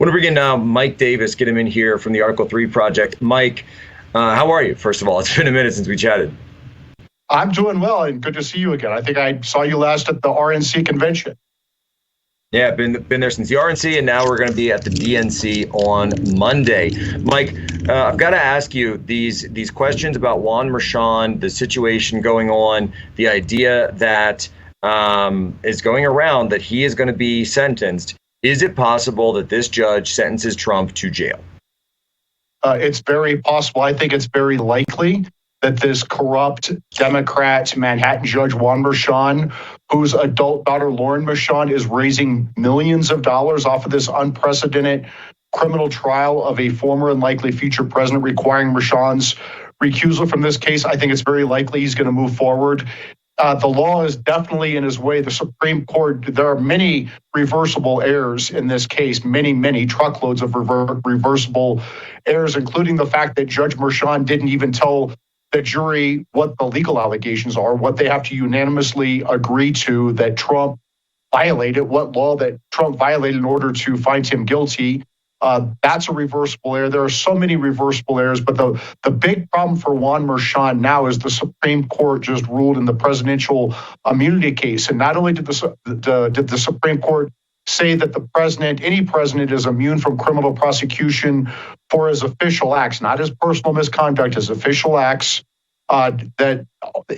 Want to bring in Mike Davis, get him in here from the Article 3 Project. Mike, how are you? First of all, it's been a minute since we chatted. I'm doing well, and good to see you again. I think I saw you last at the RNC convention. Yeah, been there since the RNC, and now we're going to be at the DNC on Monday. Mike, I've got to ask you these questions about Juan Merchan, the situation going on, the idea that is going around that he is going to be sentenced. Is it possible that this judge sentences Trump to jail? It's very possible. I think it's very likely that this corrupt Democrat Manhattan judge Juan Merchan, whose adult daughter Lauren Merchan is raising millions of dollars off of this unprecedented criminal trial of a former and likely future president, requiring Merchan's recusal from this case. I think it's very likely he's going to move forward. The law is definitely in his way. The Supreme Court, there are many reversible errors in this case, many truckloads of reversible errors, including the fact that Judge Merchan didn't even tell the jury what the legal allegations are, what they have to unanimously agree to that Trump violated, what law that Trump violated in order to find him guilty. That's a reversible error. There are so many reversible errors, but the big problem for Juan Merchan now is the Supreme Court just ruled in the presidential immunity case. And not only did the Supreme Court say that the president, any president, is immune from criminal prosecution for his official acts, not his personal misconduct, his official acts, that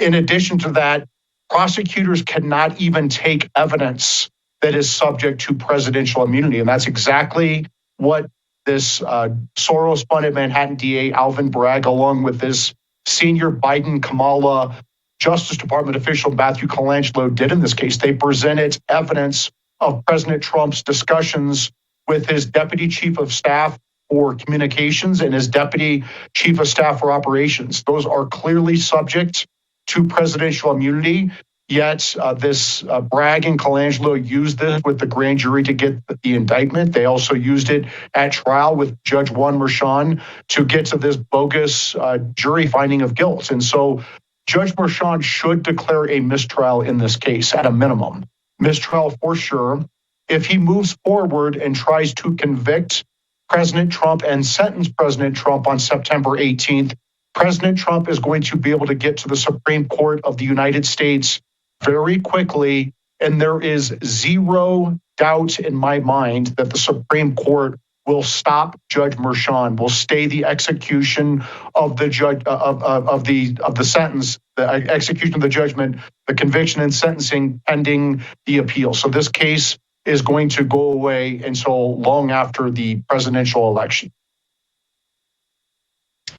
in addition to that, prosecutors cannot even take evidence that is subject to presidential immunity. And that's exactly what this Soros-funded Manhattan DA, Alvin Bragg, along with this senior Biden Kamala Justice Department official, Matthew Colangelo, did in this case. They presented evidence of President Trump's discussions with his deputy chief of staff for communications and his deputy chief of staff for operations. Those are clearly subject to presidential immunity. Yet this Bragg and Colangelo used this with the grand jury to get the indictment. They also used it at trial with Judge Juan Merchan to get to this bogus jury finding of guilt. And so Judge Merchan should declare a mistrial in this case at a minimum. Mistrial for sure. If he moves forward and tries to convict President Trump and sentence President Trump on September 18th, President Trump is going to be able to get to the Supreme Court of the United States very quickly, and there is zero doubt in my mind that the Supreme Court will stop Judge Merchan, will stay the execution of the judge of the sentence, the execution of the judgment, the conviction and sentencing pending the appeal. So this case is going to go away until long after the presidential election.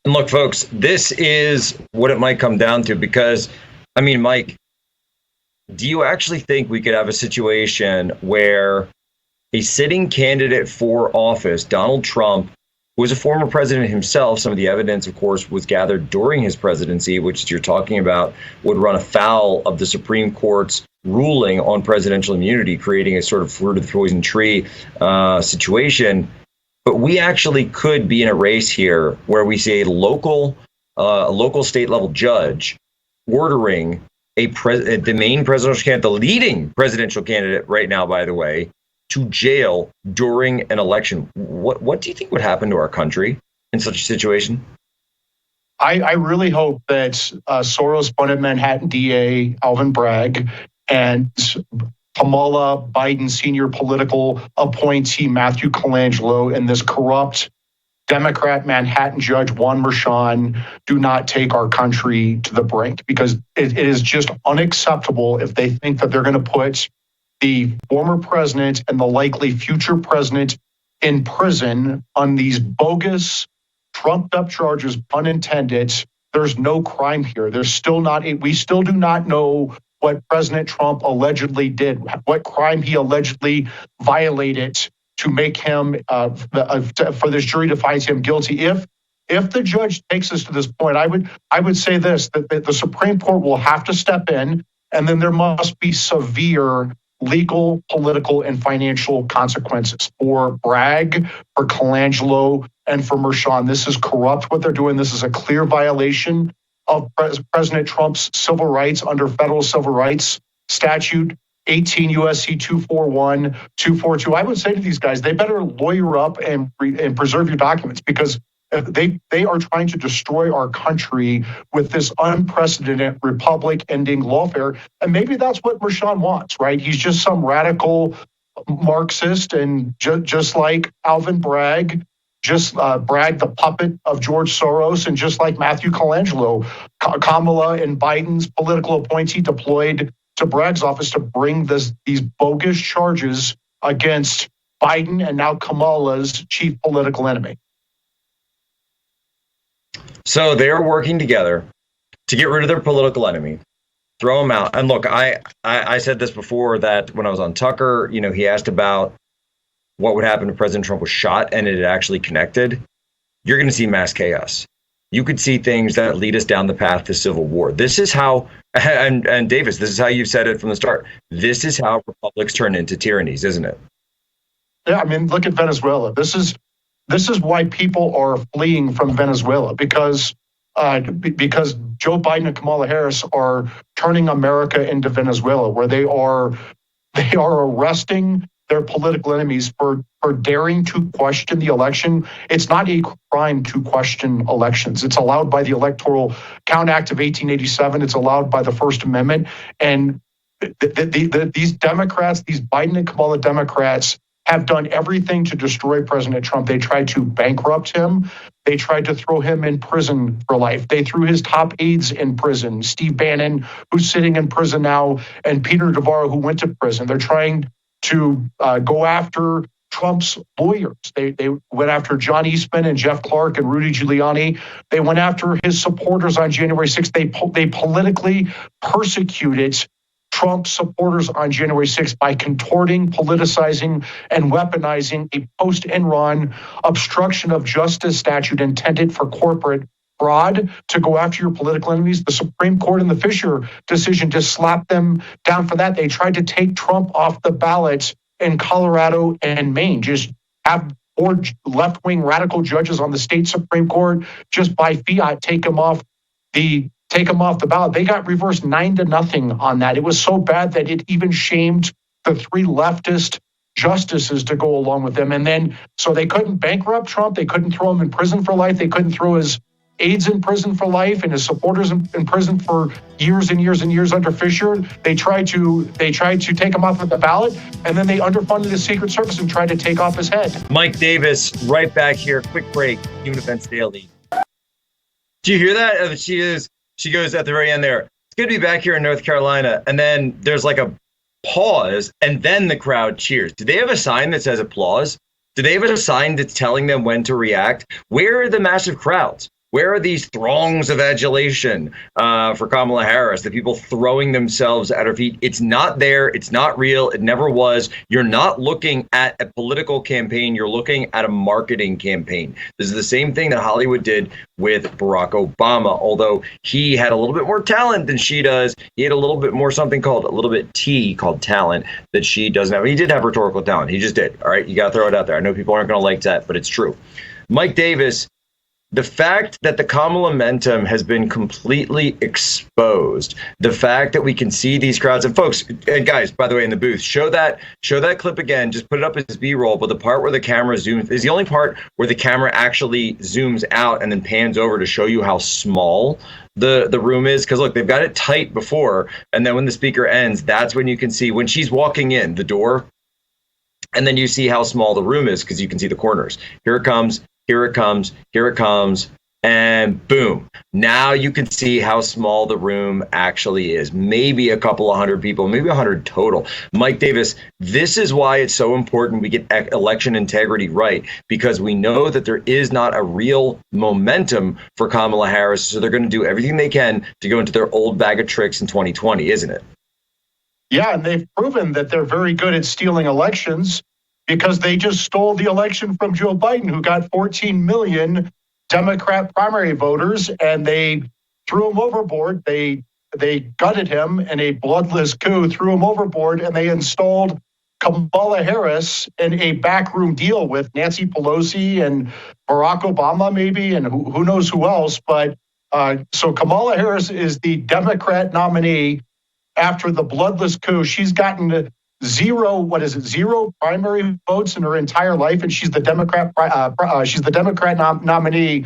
And look, folks, this is what it might come down to, because, I mean, Mike, do you actually think we could have a situation where a sitting candidate for office, Donald Trump, who was a former president himself, some of the evidence, of course, was gathered during his presidency, which you're talking about, would run afoul of the Supreme Court's ruling on presidential immunity, creating a sort of fruit of the poison tree situation. But we actually could be in a race here where we see a local state level judge ordering the main presidential candidate, the leading presidential candidate right now, by the way, to jail during an election. What do you think would happen to our country in such a situation? I really hope that Soros-funded Manhattan DA Alvin Bragg and Kamala Biden senior political appointee Matthew Colangelo and this corrupt Democrat Manhattan judge Juan Merchan do not take our country to the brink, because it is just unacceptable if they think that they're going to put the former president and the likely future president in prison on these bogus, trumped up charges, pun intended. There's no crime here. There's still not. We still do not know what President Trump allegedly did, what crime he allegedly violated to make him, for this jury to find him guilty. If the judge takes us to this point, I would say this, that the Supreme Court will have to step in, and then there must be severe legal, political, and financial consequences for Bragg, for Colangelo, and for Merchan. This is corrupt what they're doing. This is a clear violation of President Trump's civil rights under federal civil rights statute 18 USC 241, 242. I would say to these guys, they better lawyer up and preserve your documents, because they are trying to destroy our country with this unprecedented republic-ending lawfare. And maybe that's what Mershon wants, right? He's just some radical Marxist, and just like Alvin Bragg, Bragg, the puppet of George Soros, and just like Matthew Colangelo, Kamala and Biden's political appointee deployed to Bragg's office to bring these bogus charges against Biden and now Kamala's chief political enemy. So they're working together to get rid of their political enemy, throw him out. And look, I said this before, that when I was on Tucker, he asked about what would happen if President Trump was shot and it had actually connected. You're going to see mass chaos. You could see things that lead us down the path to civil war. This is how, and Davis, this is how you've said it from the start. This is how republics turn into tyrannies, isn't it? Yeah, I mean, look at Venezuela. This is why people are fleeing from Venezuela, because Joe Biden and Kamala Harris are turning America into Venezuela, where they are arresting their political enemies for daring to question the election. It's not a crime to question elections. It's allowed by the Electoral Count Act of 1887. It's allowed by the First Amendment. And these Democrats, these Biden and Kamala Democrats, have done everything to destroy President Trump. They tried to bankrupt him. They tried to throw him in prison for life. They threw his top aides in prison, Steve Bannon, who's sitting in prison now, and Peter Navarro, who went to prison. They're trying to go after Trump's lawyers. They went after John Eastman and Jeff Clark and Rudy Giuliani. They went after his supporters on January 6th. They politically persecuted Trump supporters on January 6th by contorting, politicizing, and weaponizing a post-Enron obstruction of justice statute intended for corporate fraud to go after your political enemies. The Supreme Court in the Fisher decision just slapped them down for that. They tried to take Trump off the ballot in Colorado and Maine, just have 4 left-wing radical judges on the state Supreme Court just by fiat take him off the ballot. They got reversed 9-0 on that. It was so bad that it even shamed the 3 leftist justices to go along with them. And then, so they couldn't bankrupt Trump. They couldn't throw him in prison for life. They couldn't throw his aides in prison for life and his supporters in prison for years and years and years under Fisher. They tried to take him off of the ballot, and then they underfunded the Secret Service and tried to take off his head. Mike Davis, right back here. Quick break. Human Events Daily. Do you hear that? She goes at the very end there. It's good to be back here in North Carolina. And then there's like a pause, and then the crowd cheers. Do they have a sign that says applause? Do they have a sign that's telling them when to react? Where are the massive crowds? Where are these throngs of adulation for Kamala Harris, the people throwing themselves at her feet? It's not there. It's not real. It never was. You're not looking at a political campaign. You're looking at a marketing campaign. This is the same thing that Hollywood did with Barack Obama, although he had a little bit more talent than she does. He had a little bit more something called a little bit T called talent that she doesn't have. He did have rhetorical talent. He just did. All right. You got to throw it out there. I know people aren't going to like that, but it's true. Mike Davis. The fact that the Kamala momentum has been completely exposed, the fact that we can see these crowds, and folks, and guys, by the way, in the booth, show that clip again, just put it up as B-roll, but the part where the camera zooms is the only part where the camera actually zooms out and then pans over to show you how small the room is. Because look, they've got it tight before, and then when the speaker ends, that's when you can see when she's walking in the door, and then you see how small the room is because you can see the corners. Here it comes. Here it comes, here it comes, and boom. Now you can see how small the room actually is. Maybe a couple of hundred people, maybe 100 total. Mike Davis, this is why it's so important we get election integrity right, because we know that there is not a real momentum for Kamala Harris, so they're going to do everything they can to go into their old bag of tricks in 2020, isn't it? Yeah, and they've proven that they're very good at stealing elections, because they just stole the election from Joe Biden, who got 14 million Democrat primary voters, and they threw him overboard. They gutted him in a bloodless coup, threw him overboard, and they installed Kamala Harris in a backroom deal with Nancy Pelosi and Barack Obama, maybe, and who knows who else. But so Kamala Harris is the Democrat nominee after the bloodless coup. She's gotten to zero primary votes in her entire life, and she's the Democrat nominee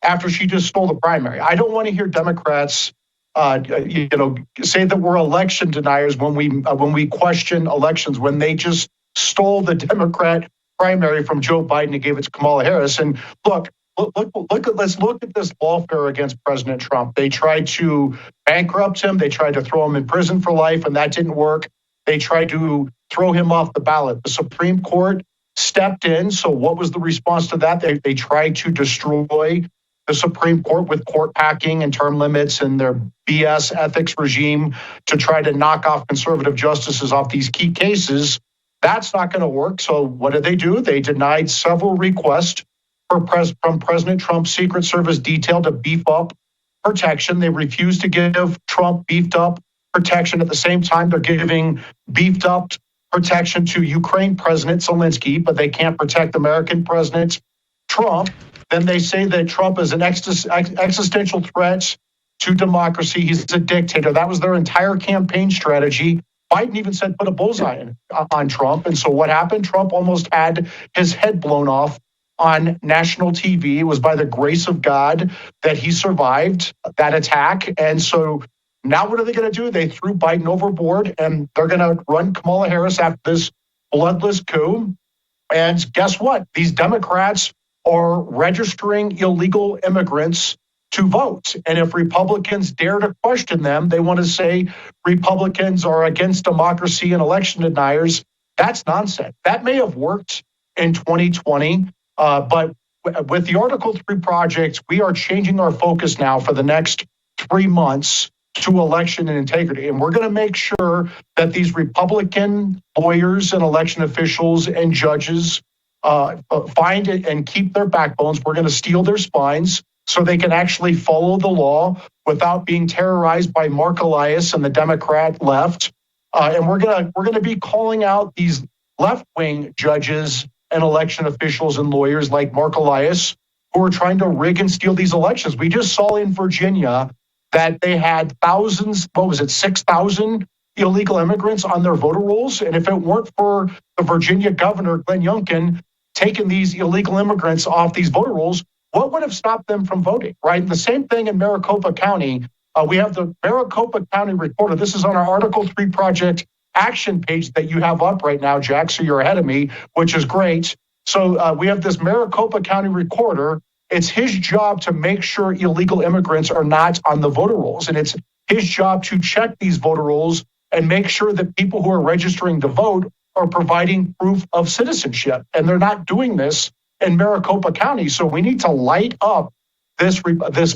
after she just stole the primary. I don't want to hear Democrats say that we're election deniers when we question elections, when they just stole the Democrat primary from Joe Biden and gave it to Kamala Harris. And let's look at this lawfare against President Trump. They tried to bankrupt him. They tried to throw him in prison for life, and that didn't work. They tried to throw him off the ballot. The Supreme Court stepped in. So what was the response to that? They tried to destroy the Supreme Court with court packing and term limits and their BS ethics regime to try to knock off conservative justices off these key cases. That's not going to work. So what did they do? They denied several requests from President Trump's Secret Service detail to beef up protection. They refused to give Trump beefed up protection. At the same time, they're giving beefed up protection to Ukraine President Zelensky, but they can't protect American President Trump. Then they say that Trump is an existential threat to democracy. He's a dictator. That was their entire campaign strategy. Biden even said put a bullseye on Trump. And so what happened? Trump almost had his head blown off on national TV. It was by the grace of God that he survived that attack. And so now what are they going to do? They threw Biden overboard, and they're going to run Kamala Harris after this bloodless coup. And guess what? These Democrats are registering illegal immigrants to vote. And if Republicans dare to question them, they want to say Republicans are against democracy and election deniers. That's nonsense. That may have worked in 2020, but with the Article 3 project, we are changing our focus now for the next 3 months to election and integrity. And we're going to make sure that these Republican lawyers and election officials and judges find it and keep their backbones. We're going to steal their spines so they can actually follow the law without being terrorized by Mark Elias and the Democrat left. And we're going to be calling out these left-wing judges and election officials and lawyers like Mark Elias who are trying to rig and steal these elections. We just saw in Virginia that they had thousands, 6,000 illegal immigrants on their voter rolls. And if it weren't for the Virginia governor, Glenn Youngkin, taking these illegal immigrants off these voter rolls, what would have stopped them from voting, right? The same thing in Maricopa County. We have the Maricopa County Recorder. This is on our Article 3 project action page that you have up right now, Jack, so you're ahead of me, which is great. So we have this Maricopa County Recorder. It's his job to make sure illegal immigrants are not on the voter rolls. And it's his job to check these voter rolls and make sure that people who are registering to vote are providing proof of citizenship. And they're not doing this in Maricopa County. So we need to light up this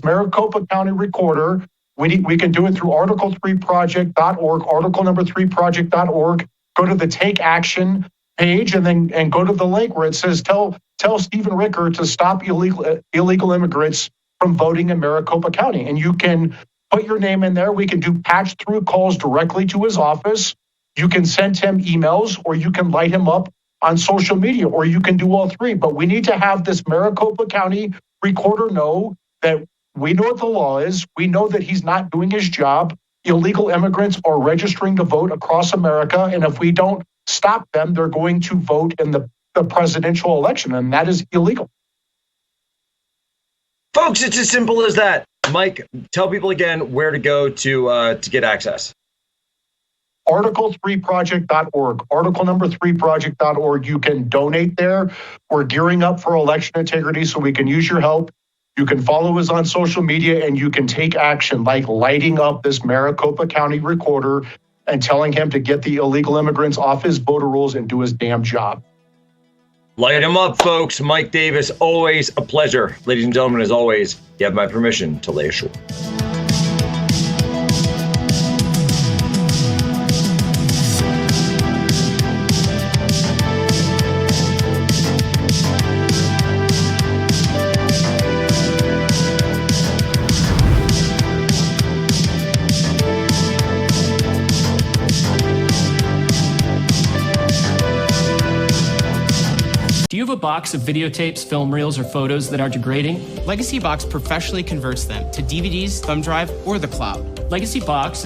Maricopa County Recorder. We can do it through article3project.org, article number 3project.org. Go to the Take Action page and go to the link where it says tell Stephen Ricker to stop illegal immigrants from voting in Maricopa County. And you can put your name in there. We can do patch through calls directly to his office. You can send him emails, or you can light him up on social media, or you can do all three. But we need to have this Maricopa County Recorder know that we know what the law is. We know that he's not doing his job. Illegal immigrants are registering to vote across America. And if we don't stop them, they're going to vote in the presidential election, and that is illegal. Folks, it's as simple as that. Mike, tell people again where to go to get access. Article3project.org, article number 3project.org. You can donate there. We're gearing up for election integrity, so we can use your help. You can follow us on social media, and you can take action like lighting up this Maricopa County Recorder and telling him to get the illegal immigrants off his voter rolls and do his damn job. Light him up, folks. Mike Davis, always a pleasure. Ladies and gentlemen, as always, you have my permission to lay ashore. Do you have a box of videotapes, film reels, or photos that are degrading? Legacy Box professionally converts them to DVDs, thumb drive, or the cloud. Legacy Box